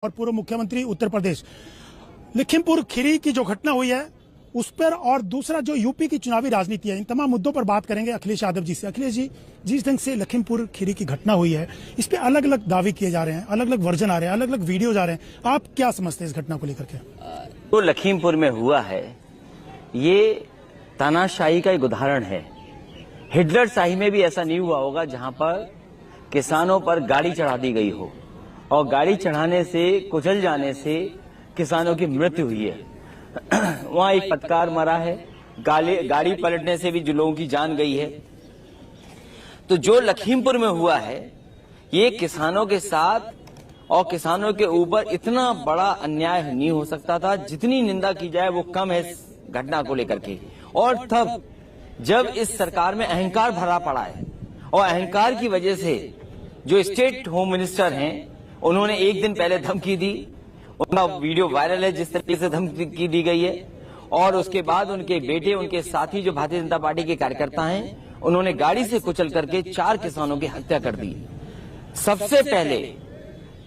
और पूर्व मुख्यमंत्री उत्तर प्रदेश। लखीमपुर खीरी की जो घटना हुई है उस पर और दूसरा जो यूपी की चुनावी राजनीति है, इन तमाम मुद्दों पर बात करेंगे अखिलेश यादव जी से। अखिलेश जी, जिस ढंग से लखीमपुर खीरी की घटना हुई है इस पे अलग अलग दावे किए जा रहे हैं, अलग अलग वर्जन आ रहे हैं, अलग अलग वीडियोज आ रहे हैं, आप क्या समझते हैं इस घटना को लेकर के? तो लखीमपुर में हुआ है ये तानाशाही का एक उदाहरण है। हिटलर शाही में भी ऐसा नहीं हुआ होगा जहां पर किसानों पर गाड़ी चढ़ा दी गई हो और गाड़ी चढ़ाने से कुचल जाने से किसानों की मृत्यु हुई है। वहां एक पत्रकार मरा है, गाड़ी पलटने से भी जो लोगों की जान गई है। तो जो लखीमपुर में हुआ है ये किसानों के साथ और किसानों के ऊपर इतना बड़ा अन्याय नहीं हो सकता था। जितनी निंदा की जाए वो कम है इस घटना को लेकर के। और तब जब इस सरकार में अहंकार भरा पड़ा है और अहंकार की वजह से जो स्टेट होम मिनिस्टर हैं उन्होंने एक दिन पहले धमकी दी, उनका वीडियो वायरल है जिस तरीके से धमकी दी गई है। और उसके बाद उनके बेटे, उनके साथी जो भारतीय जनता पार्टी के कार्यकर्ता हैं, उन्होंने गाड़ी से कुचल करके 4 किसानों की हत्या कर दी। सबसे पहले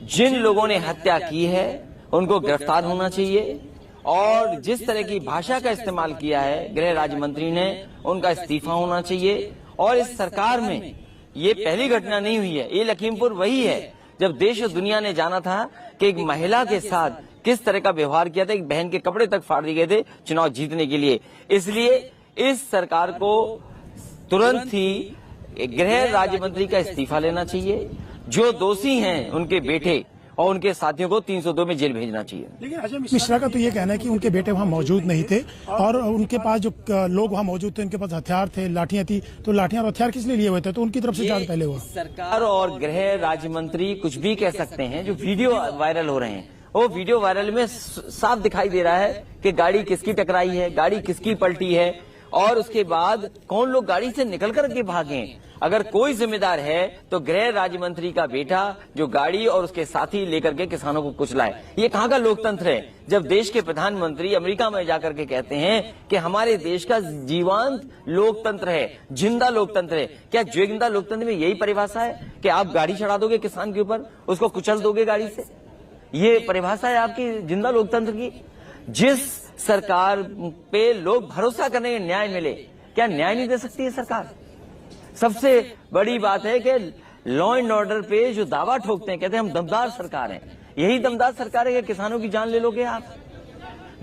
जिन लोगों ने हत्या की है उनको गिरफ्तार होना चाहिए और जिस तरह की भाषा का इस्तेमाल किया है गृह राज्य मंत्री ने, उनका इस्तीफा होना चाहिए। और इस सरकार में ये पहली घटना नहीं हुई है, ये लखीमपुर वही है जब देश और दुनिया ने जाना था कि एक महिला के साथ किस तरह का व्यवहार किया था, एक बहन के कपड़े तक फाड़ दिए गए थे चुनाव जीतने के लिए। इसलिए इस सरकार को तुरंत ही गृह राज्य मंत्री का इस्तीफा लेना चाहिए। जो दोषी हैं उनके बेटे और उनके साथियों को 302 में जेल भेजना चाहिए। लेकिन अजय मिश्रा का तो ये कहना है कि उनके बेटे वहां मौजूद नहीं थे और उनके पास जो लोग वहां मौजूद थे उनके पास हथियार थे, लाठियां थी, तो लाठियां और हथियार किस लिए हुए थे? तो उनकी तरफ से जांच पहले हुआ। सरकार और गृह राज्य मंत्री कुछ भी कह सकते हैं। जो वीडियो वायरल हो रहे हैं वो वीडियो वायरल में साफ दिखाई दे रहा है कि गाड़ी किसकी टकराई है, गाड़ी किसकी पलटी है और उसके बाद कौन लोग गाड़ी से निकल करके भागे। अगर कोई जिम्मेदार है तो गृह राज्य मंत्री का बेटा जो गाड़ी और उसके साथी लेकर के किसानों को कुचला है। ये कहाँ का लोकतंत्र है जब देश के प्रधानमंत्री अमेरिका में जाकर के कहते हैं कि हमारे देश का जीवंत लोकतंत्र है, जिंदा लोकतंत्र है। क्या जिंदा लोकतंत्र में यही परिभाषा है कि आप गाड़ी चढ़ा दोगे किसान के ऊपर, उसको कुचल दोगे गाड़ी से? ये परिभाषा है आपकी जिंदा लोकतंत्र की? जिस सरकार पे लोग भरोसा करने के न्याय मिले, क्या न्याय नहीं दे सकती है सरकार? सबसे बड़ी बात है कि लॉ एंड ऑर्डर पे जो दावा ठोकते हैं, कहते हैं हम दमदार सरकार हैं। यही दमदार सरकार है कि किसानों की जान ले लोगे आप?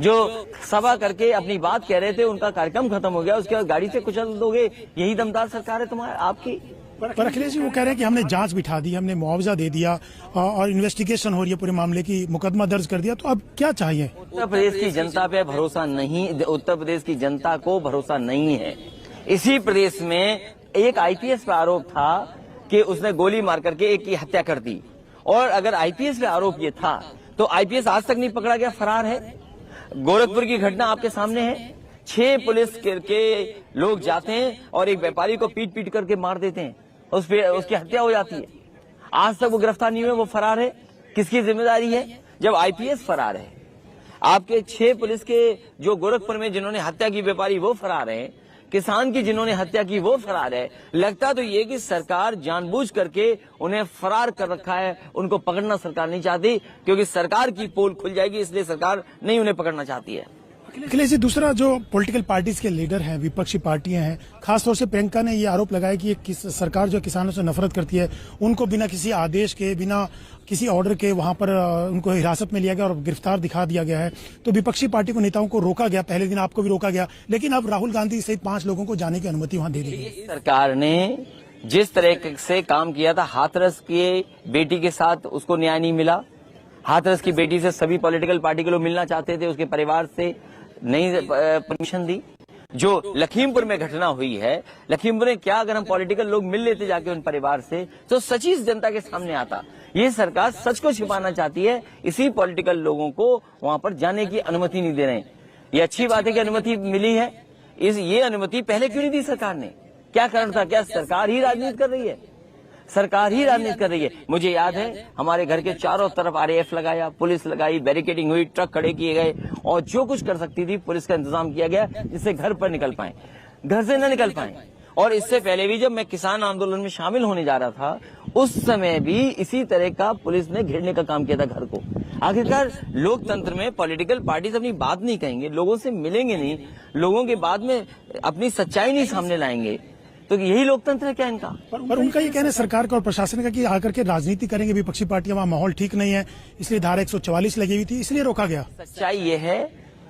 जो सभा करके अपनी बात कह रहे थे उनका कार्यक्रम खत्म हो गया, उसके बाद गाड़ी से कुचल दोगे, यही दमदार सरकार है तुम्हारी आपकी? पर अखिलेश जी वो कह रहे हैं कि हमने जांच बिठा दी, हमने मुआवजा दे दिया और इन्वेस्टिगेशन हो रही है पूरे मामले की, मुकदमा दर्ज कर दिया, तो अब क्या चाहिए? उत्तर प्रदेश की जनता पे भरोसा नहीं, उत्तर प्रदेश की जनता को भरोसा नहीं है। इसी प्रदेश में एक आईपीएस पे आरोप था कि उसने गोली मार करके एक की हत्या कर दी। और अगर आईपीएस पे आरोप ये था तो आईपीएस आज तक नहीं पकड़ा गया, फरार है। गोरखपुर की घटना आपके सामने है, 6 पुलिस के लोग जाते हैं और एक व्यापारी को पीट पीट करके मार देते हैं, उस पे उसकी हत्या हो जाती है। आज तक वो गिरफ्तार नहीं हुए, वो फरार है। किसकी जिम्मेदारी है जब आईपीएस फरार है? आपके 6 पुलिस के जो गोरखपुर में जिन्होंने हत्या की व्यापारी वो फरार है, किसान की जिन्होंने हत्या की वो फरार है। लगता तो ये कि सरकार जानबूझ करके उन्हें फरार कर रखा है, उनको पकड़ना सरकार नहीं चाहती क्योंकि सरकार की पोल खुल जाएगी, इसलिए सरकार नहीं उन्हें पकड़ना चाहती है। अखिलेश जी, दूसरा जो पॉलिटिकल पार्टीज के लीडर हैं, विपक्षी पार्टियां हैं, खासतौर से प्रियंका ने ये आरोप लगाया कि ये सरकार जो किसानों से नफरत करती है, उनको बिना किसी आदेश के, बिना किसी ऑर्डर के वहां पर उनको हिरासत में लिया गया और गिरफ्तार दिखा दिया गया है। तो विपक्षी पार्टी को नेताओं को रोका गया, पहले दिन आपको भी रोका गया, लेकिन अब राहुल गांधी सहित 5 लोगों को जाने की अनुमति वहां दे दी गई। सरकार ने जिस तरह से काम किया था, हाथरस की बेटी के साथ उसको न्याय नहीं मिला। हाथरस की बेटी से सभी पॉलिटिकल पार्टी के लोग मिलना चाहते थे, उसके परिवार से नहीं परमिशन दी। जो लखीमपुर में घटना हुई है, लखीमपुर में क्या अगर हम पॉलिटिकल लोग मिल लेते जाके उन परिवार से तो सच ही जनता के सामने आता। ये सरकार सच को छिपाना चाहती है, इसी पॉलिटिकल लोगों को वहां पर जाने की अनुमति नहीं दे रहे हैं। ये अच्छी बात है कि अनुमति मिली है, ये अनुमति पहले क्यों नहीं दी सरकार ने? क्या कारण था? क्या सरकार ही राजनीति कर रही है? सरकार ही राजनीति कर रही है। मुझे याद है हमारे घर के चारों तरफ आरएएफ लगाया, पुलिस लगाई, बैरिकेडिंग हुई, ट्रक खड़े किए गए और जो कुछ कर सकती थी पुलिस का इंतजाम किया गया जिससे घर पर निकल पाए, घर से न निकल पाए। और इससे पहले भी जब मैं किसान आंदोलन में शामिल होने जा रहा था, उस समय भी इसी तरह का पुलिस ने घेरने का काम किया था घर को। आखिरकार लोकतंत्र में पॉलिटिकल पार्टीज अपनी बात नहीं कहेंगे, लोगों से मिलेंगे नहीं, लोगों के बाद में अपनी सच्चाई नहीं सामने लाएंगे, तो यही लोकतंत्र है क्या इनका? पर उनका ये कहना है सरकार का और प्रशासन का कि आकर के राजनीति करेंगे विपक्षी पार्टियां, वहां माहौल ठीक नहीं है, इसलिए धारा 144 लगी हुई थी, इसलिए रोका गया। सच्चाई ये है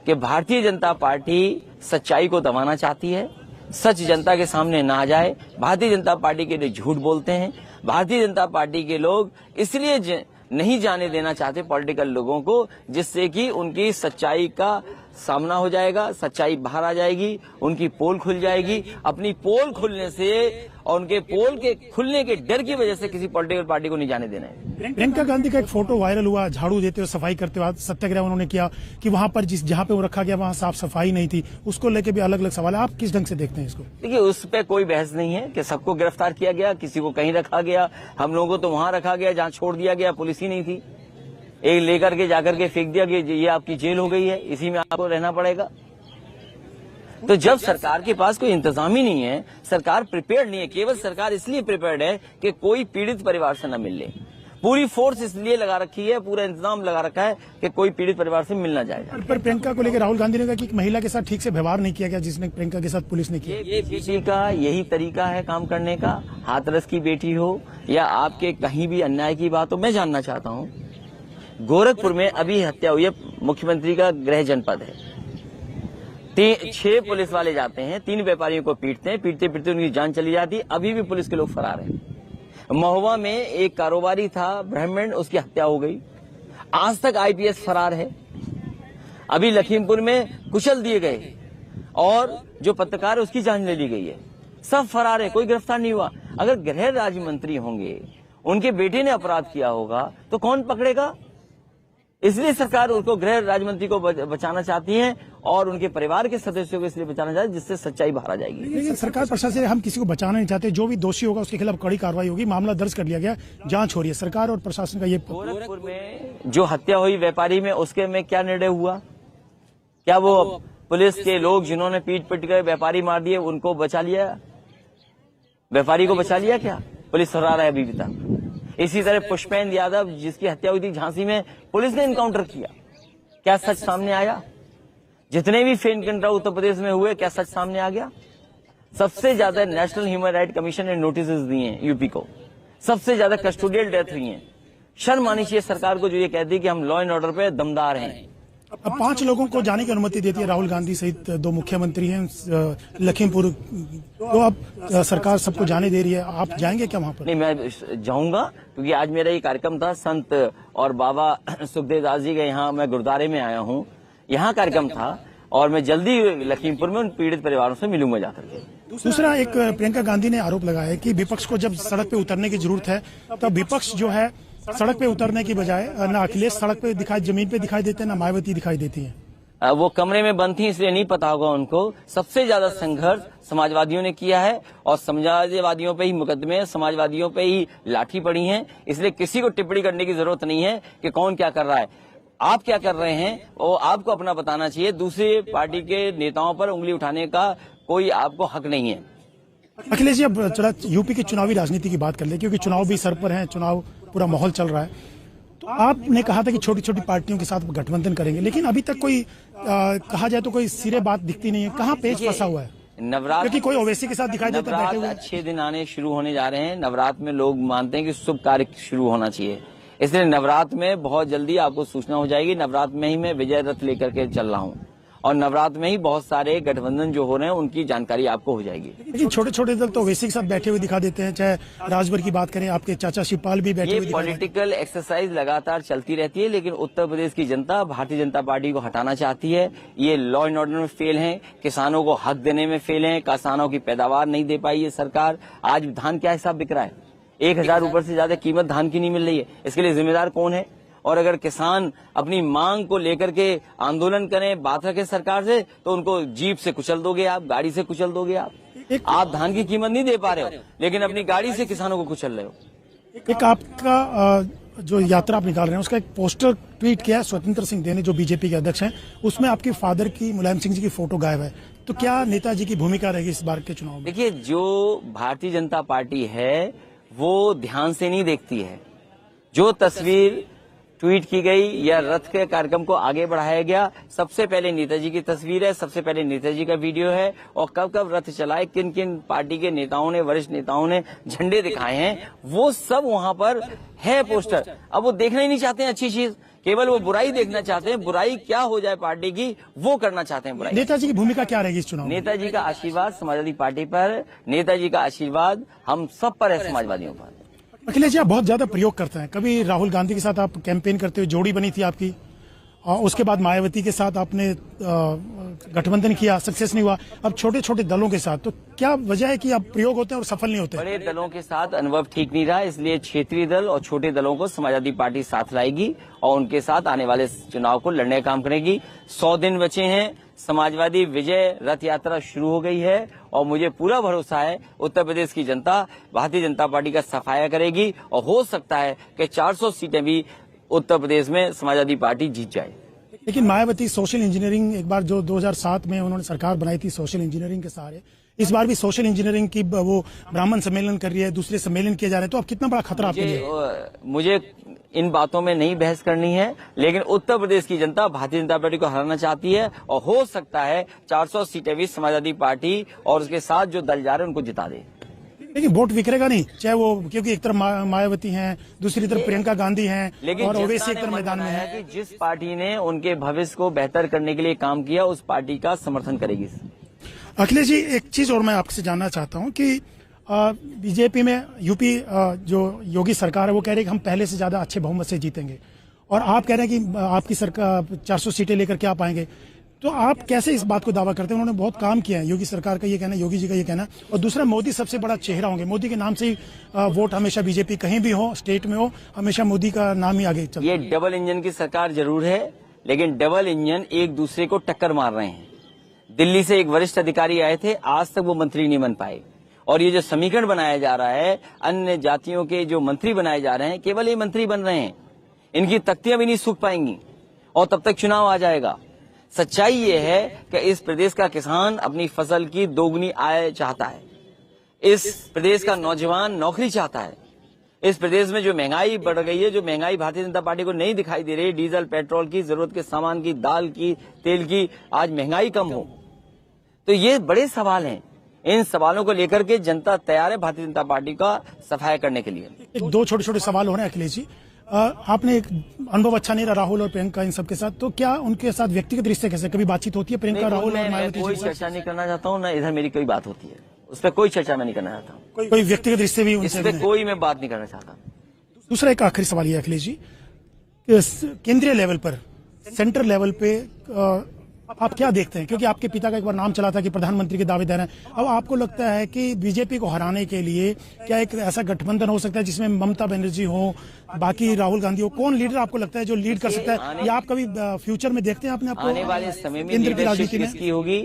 कि भारतीय जनता पार्टी सच्चाई को दबाना चाहती है, सच जनता के सामने ना आ जाए। भारतीय जनता पार्टी के लिए झूठ बोलते हैं। भारतीय जनता पार्टी के लोग इसलिए नहीं जाने देना चाहते पॉलिटिकल लोगों को, जिससे कि उनकी सच्चाई का सामना हो जाएगा, सच्चाई बाहर आ जाएगी, उनकी पोल खुल जाएगी। अपनी पोल खुलने से और उनके पोल के खुलने के डर की वजह से किसी पॉलिटिकल पार्टी को नहीं जाने देना है। प्रियंका गांधी का एक फोटो वायरल हुआ, झाड़ू देते हुए, सफाई करते हुए सत्याग्रह उन्होंने किया कि वहां पर जहां पे वो रखा गया वहां साफ सफाई नहीं थी, उसको लेके भी अलग अलग सवाल है। आप किस ढंग से देखते हैं इसको? देखिए, उस पर कोई बहस नहीं है कि सबको गिरफ्तार किया गया, किसी को कहीं रखा गया। हम लोगों को तो वहां रखा गया जहां छोड़ दिया गया, पुलिस ही नहीं थी। एक लेकर के जाकर के फेंक दिया कि ये आपकी जेल हो गई है, इसी में आपको रहना पड़ेगा। तो जब सरकार के पास कोई इंतजाम ही नहीं है, सरकार प्रिपेयर्ड नहीं है, केवल सरकार इसलिए प्रिपेयर्ड है कि कोई पीड़ित परिवार से न मिल ले। पूरी फोर्स इसलिए लगा रखी है, पूरा इंतजाम लगा रखा है कि कोई पीड़ित परिवार से मिल ना जाए। पर प्रियंका को लेकर राहुल गांधी ने कहा कि एक महिला के साथ ठीक से व्यवहार नहीं किया गया, जिसने प्रियंका के साथ पुलिस ने किया। ये बेटी का यही तरीका है काम करने का, हाथरस की बेटी हो या आपके कहीं भी अन्याय की बात हो। मैं जानना चाहता हूँ, गोरखपुर में अभी हत्या हुई है, मुख्यमंत्री का गृह जनपद है, 6 पुलिस वाले जाते हैं, 3 व्यापारियों को पीटते हैं, पीटते पीटते उनकी जान चली जाती है। अभी भी पुलिस के लोग फरार हैं। महुआ में एक कारोबारी था ब्राह्मण, उसकी हत्या हो गई, आज तक आईपीएस फरार है। अभी लखीमपुर में कुचल दिए गए और जो पत्रकार है उसकी जान ले ली गई है। सब फरार है, कोई गिरफ्तार नहीं हुआ। अगर गृह राज्य मंत्री होंगे, उनके बेटे ने अपराध किया होगा तो कौन पकड़ेगा? इसलिए सरकार उनको गृह राज्य मंत्री को बचाना चाहती है और उनके परिवार के सदस्यों को इसलिए बचाना चाहती है, जिससे सच्चाई बाहर आ जाएगी। लेकिन सरकार प्रशासन, हम किसी को बचाना नहीं चाहते, जो भी दोषी होगा उसके खिलाफ कड़ी कार्रवाई होगी। मामला दर्ज कर लिया गया, जांच हो रही है। सरकार और प्रशासन का ये। गोरखपुर में जो हत्या हुई व्यापारी में, उसके में क्या निर्णय हुआ? क्या वो पुलिस के लोग जिन्होंने पीट पीट कर व्यापारी मार दिए उनको बचा लिया? व्यापारी को बचा लिया क्या? पुलिस फरार है अभी तक। इसी तरह पुष्पेंद्र यादव जिसकी हत्या हुई थी झांसी में, पुलिस ने इनकाउंटर किया, क्या सच सामने आया? जितने भी फेन कंट्रा उत्तर प्रदेश में हुए, क्या सच सामने आ गया? सबसे ज्यादा नेशनल ह्यूमन राइट कमीशन ने नोटिस दिए हैं यूपी को, सबसे ज्यादा कस्टोडियल डेथ हुई है। शर्म आनी चाहिए सरकार को जो ये कहती है कि हम लॉ एंड ऑर्डर पे दमदार हैं। अब 5 लोगों को जाने की अनुमति देती है राहुल गांधी सहित 2 मुख्यमंत्री हैं लखीमपुर, तो अब सरकार सबको जाने दे रही है। आप जाएंगे क्या वहां पर? नहीं, मैं जाऊंगा क्योंकि आज मेरा ये कार्यक्रम था संत और बाबा सुखदेव दास जी के यहाँ, मैं गुरुद्वारे में आया हूँ, यहाँ कार्यक्रम था और मैं जल्दी लखीमपुर में उन पीड़ित परिवारों से मिलूंगा जाकर के। दूसरा, एक प्रियंका गांधी ने आरोप लगाया है कि विपक्ष को जब सड़क पे उतरने की जरूरत है तब विपक्ष जो है सड़क पे उतरने की बजाय न अखिलेश सड़क पे दिखाई, जमीन पे दिखाई देते हैं, न मायावती दिखाई देती हैं। वो कमरे में बंद थी इसलिए नहीं पता होगा उनको। सबसे ज्यादा संघर्ष समाजवादियों ने किया है और समाजवादियों पे ही मुकदमे, समाजवादियों पे ही लाठी पड़ी है। इसलिए किसी को टिप्पणी करने की जरूरत नहीं है कि कौन क्या कर रहा है। आप क्या कर रहे हैं वो आपको अपना बताना चाहिए। दूसरी पार्टी के नेताओं पर उंगली उठाने का कोई आपको हक नहीं है। अखिलेश जी, अब यूपी की चुनावी राजनीति की बात कर ले, क्योंकि चुनाव भी सर पर है, चुनाव पूरा माहौल चल रहा है। तो आपने कहा था कि छोटी छोटी पार्टियों के साथ गठबंधन करेंगे, लेकिन अभी तक कोई कहा जाए तो कोई सिरे बात दिखती नहीं है। कहाँ पेच फंसा हुआ है? नवरात्र, क्योंकि कोई ओवैसी के साथ दिखाई देता है बैठे हुए। 6 दिन आने शुरू होने जा रहे हैं। नवरात्र में लोग मानते हैं कि शुभ कार्य शुरू होना चाहिए, इसलिए नवरात्र में बहुत जल्दी आपको सूचना हो जाएगी। नवरात्र में ही मैं विजय रथ लेकर के चल रहा हूँ और नवरात्र में ही बहुत सारे गठबंधन जो हो रहे हैं उनकी जानकारी आपको हो जाएगी। लेकिन छोटे छोटे दल तो ओवैसी के साथ बैठे हुए दिखा देते हैं, चाहे राजभर की बात करें, आपके चाचा शिवपाल भी बैठे हुए। ये पॉलिटिकल एक्सरसाइज लगातार चलती रहती है, लेकिन उत्तर प्रदेश की जनता भारतीय जनता पार्टी को हटाना चाहती है। ये लॉ एंड ऑर्डर में फेल है, किसानों को हक देने में फेल है, किसानों की पैदावार नहीं दे पाई है सरकार। आज धान क्या हिसाब बिक रहा है? 1000 ऊपर से ज्यादा कीमत धान की नहीं मिल रही है। इसके लिए जिम्मेदार कौन है? और अगर किसान अपनी मांग को लेकर के आंदोलन करें, बात रखें सरकार से, तो उनको जीप से कुचल दोगे आप, गाड़ी से कुचल दोगे आप धान की कीमत नहीं दे पा रहे हो, लेकिन अपनी गाड़ी से किसानों को कुचल रहे हो। एक आपका जो यात्रा आप निकाल रहे हैं उसका एक पोस्टर ट्वीट किया है स्वतंत्र सिंह देव ने, जो बीजेपी के अध्यक्ष हैं। उसमें आपके फादर की, मुलायम सिंह जी की फोटो गायब है। तो क्या नेताजी की भूमिका रहेगी इस बार के चुनाव में? देखिए, जो भारतीय जनता पार्टी है वो ध्यान से नहीं देखती है। जो तस्वीर ट्वीट की गई या रथ के कार्यक्रम को आगे बढ़ाया गया, सबसे पहले नेताजी की तस्वीर है, सबसे पहले नेताजी का वीडियो है, और कब कब रथ चलाए, किन किन पार्टी के नेताओं ने, वरिष्ठ नेताओं ने झंडे दिखाए हैं, वो सब वहां पर है पोस्टर। अब वो देखना ही नहीं चाहते हैं अच्छी चीज, केवल वो बुराई देखना चाहते हैं। बुराई क्या हो जाए पार्टी की, वो करना चाहते हैं बुराई। नेताजी की भूमिका क्या रहेगी इस चुनाव में? नेताजी का आशीर्वाद समाजवादी पार्टी पर, नेताजी का आशीर्वाद हम सब पर है, समाजवादियों पर। अखिलेश जी, आप बहुत ज्यादा प्रयोग करते हैं। कभी राहुल गांधी के साथ आप कैंपेन करते हुए जोड़ी बनी थी आपकी, और उसके बाद मायावती के साथ आपने गठबंधन किया, सक्सेस नहीं हुआ। अब छोटे छोटे दलों के साथ, तो क्या वजह है कि आप प्रयोग होते हैं और सफल नहीं होते? बड़े दलों के साथ अनुभव ठीक नहीं रहा, इसलिए क्षेत्रीय दल और छोटे दलों को समाजवादी पार्टी साथ लाएगी और उनके साथ आने वाले चुनाव को लड़ने का काम करेगी। 100 दिन बचे हैं, समाजवादी विजय रथ यात्रा शुरू हो गई है, और मुझे पूरा भरोसा है उत्तर प्रदेश की जनता भारतीय जनता पार्टी का सफाया करेगी, और हो सकता है कि 400 सीटें भी उत्तर प्रदेश में समाजवादी पार्टी जीत जाए। लेकिन मायावती सोशल इंजीनियरिंग, एक बार जो 2007 में उन्होंने सरकार बनाई थी सोशल इंजीनियरिंग के सहारे, इस बार भी सोशल इंजीनियरिंग की वो ब्राह्मण सम्मेलन कर रही है, दूसरे सम्मेलन किए जा रहे हैं, तो अब कितना बड़ा खतरा आपके लिए? मुझे इन बातों में नहीं बहस करनी है, लेकिन उत्तर प्रदेश की जनता भारतीय जनता पार्टी को हराना चाहती है, और हो सकता है 400 सीटें भी समाजवादी पार्टी और उसके साथ जो दल जा रहे हैं उनको जिता दे। लेकिन वोट बिखरेगा नहीं, चाहे वो, क्योंकि एक तरफ मायावती हैं, दूसरी तरफ प्रियंका गांधी हैं, लेकिन और ओवैसी एक तरफ मैदान में है। कि जिस पार्टी ने उनके भविष्य को बेहतर करने के लिए काम किया, उस पार्टी का समर्थन करेगी। अखिलेश जी, एक चीज और मैं आपसे जानना चाहता हूं कि बीजेपी में यूपी जो योगी सरकार है वो कह रही है कि हम पहले से ज्यादा अच्छे बहुमत से जीतेंगे, और आप कह रहे हैं कि आपकी सरकार 400 सीटें लेकर के आप आएंगे। तो आप कैसे इस बात को दावा करते हैं? उन्होंने बहुत काम किया है, योगी सरकार का ये कहना, योगी जी का ये कहना, और दूसरा मोदी सबसे बड़ा चेहरा होंगे, मोदी के नाम से ही वोट हमेशा बीजेपी कहीं भी हो, स्टेट में हो, हमेशा मोदी का नाम ही आगे चलता है। ये डबल इंजन की सरकार जरूर है, लेकिन डबल इंजन एक दूसरे को टक्कर मार रहे हैं। दिल्ली से एक वरिष्ठ अधिकारी आए थे, आज तक वो मंत्री नहीं बन पाए, और ये जो समीकरण बनाया जा रहा है, अन्य जातियों के जो मंत्री बनाए जा रहे हैं, केवल ये मंत्री बन रहे हैं, इनकी तख्तियां भी नहीं सूख पाएंगी, और तब तक चुनाव आ जाएगा। सच्चाई ये है कि इस प्रदेश का किसान अपनी फसल की दोगुनी आय चाहता है, इस प्रदेश का नौजवान नौकरी चाहता है, इस प्रदेश में जो महंगाई बढ़ गई है, जो महंगाई भारतीय जनता पार्टी को नहीं दिखाई दे रही, डीजल पेट्रोल की, जरूरत के सामान की, दाल की, तेल की, आज महंगाई कम हो, तो ये बड़े सवाल हैं। इन सवालों को लेकर के जनता तैयार है भारतीय जनता पार्टी का सफाया करने के लिए। दो छोटे छोटे सवाल हो रहे हैं अखिलेश जी। आपने एक अनुभव अच्छा नहीं रहा राहुल और प्रियंका इन सबके साथ, तो क्या उनके साथ व्यक्तिगत रिश्ते कैसे, कभी बातचीत होती है प्रियंका राहुल और मायावती? कोई चर्चा नहीं करना चाहता हूँ, ना इधर मेरी कोई बात होती है, उस पर कोई चर्चा मैं नहीं करना चाहता हूँ। कोई व्यक्तिगत रिश्ते भी उनसे? इस पर कोई मैं बात नहीं करना चाहता। दूसरा एक आखिरी सवाल ये अखिलेश जी, केंद्रीय लेवल पर, सेंट्रल लेवल पे आप क्या देखते हैं? क्योंकि आपके पिता का एक बार नाम चला था कि प्रधानमंत्री के दावेदार हैं, अब आपको लगता है कि बीजेपी को हराने के लिए क्या एक ऐसा गठबंधन हो सकता है जिसमें ममता बनर्जी हो, बाकी राहुल गांधी हो? कौन लीडर आपको लगता है जो लीड कर सकता है, या आप कभी फ्यूचर में देखते हैं अपने आपको आने वाले समय में केंद्र की राजनीति में? किसकी होगी?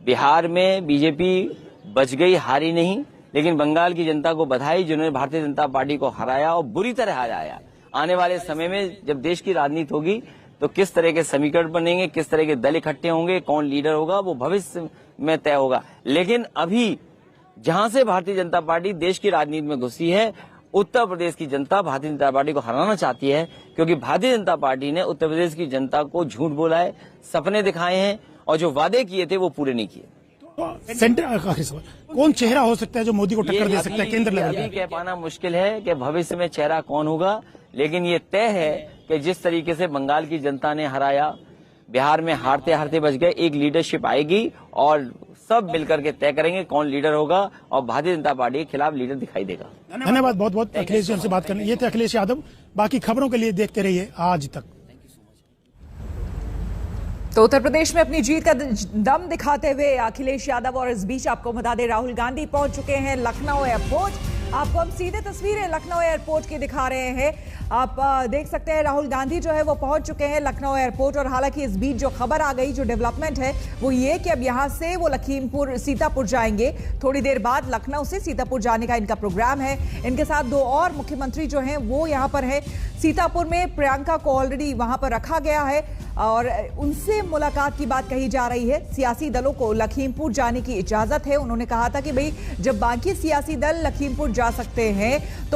बिहार में बीजेपी बच गई, हारी नहीं, लेकिन बंगाल की जनता को बधाई जिन्होंने भारतीय जनता पार्टी को हराया और बुरी तरह हराया। आने वाले समय में जब देश की राजनीति होगी तो किस तरह के समीकरण बनेंगे, किस तरह के दल इकट्ठे होंगे, कौन लीडर होगा, वो भविष्य में तय होगा। लेकिन अभी जहां से भारतीय जनता पार्टी देश की राजनीति में घुसी है, उत्तर प्रदेश की जनता भारतीय जनता पार्टी को हराना चाहती है, क्योंकि भारतीय जनता पार्टी ने उत्तर प्रदेश की जनता को झूठ बोला है, सपने दिखाए हैं, और जो वादे किए थे वो पूरे नहीं किए। सेंटर कौन चेहरा हो सकता है जो मोदी को टक्कर दे सकता है केंद्र लेवल पे? अभी कह पाना मुश्किल है कि भविष्य में चेहरा कौन होगा, लेकिन ये तय है कि जिस तरीके से बंगाल की जनता ने हराया, बिहार में हारते हारते बच गए, एक लीडरशिप आएगी और सब मिलकर के तय करेंगे कौन लीडर होगा, और भारतीय जनता पार्टी के खिलाफ लीडर दिखाई देगा। धन्यवाद बहुत बहुत अखिलेश जी हमसे बात करने। ये थे अखिलेश यादव। बाकी खबरों के लिए देखते रहिए आज तक। तो उत्तर प्रदेश में अपनी जीत का दम दिखाते हुए अखिलेश यादव, और इस बीच आपको बता दें राहुल गांधी पहुंच चुके हैं लखनऊ एयरपोर्ट। आपको हम सीधे तस्वीरें लखनऊ एयरपोर्ट की दिखा रहे हैं। आप देख सकते हैं राहुल गांधी जो है वो पहुंच चुके हैं लखनऊ एयरपोर्ट। और हालांकि इस बीच जो खबर आ गई, जो डेवलपमेंट है वो ये कि अब यहां से वो लखीमपुर सीतापुर जाएंगे। थोड़ी देर बाद लखनऊ से सीतापुर जाने का इनका प्रोग्राम है। इनके साथ दो और मुख्यमंत्री जो हैं वो यहां पर है। सीतापुर में प्रियंका को ऑलरेडी वहां पर रखा गया है। और उनसे मुलाकात की बात कही जा रही है। सियासी दलों को लखीमपुर जाने की इजाजत है। उन्होंने कहा था कि भाई जब बाकी सियासी दल लखीमपुर जा सकते हैं तो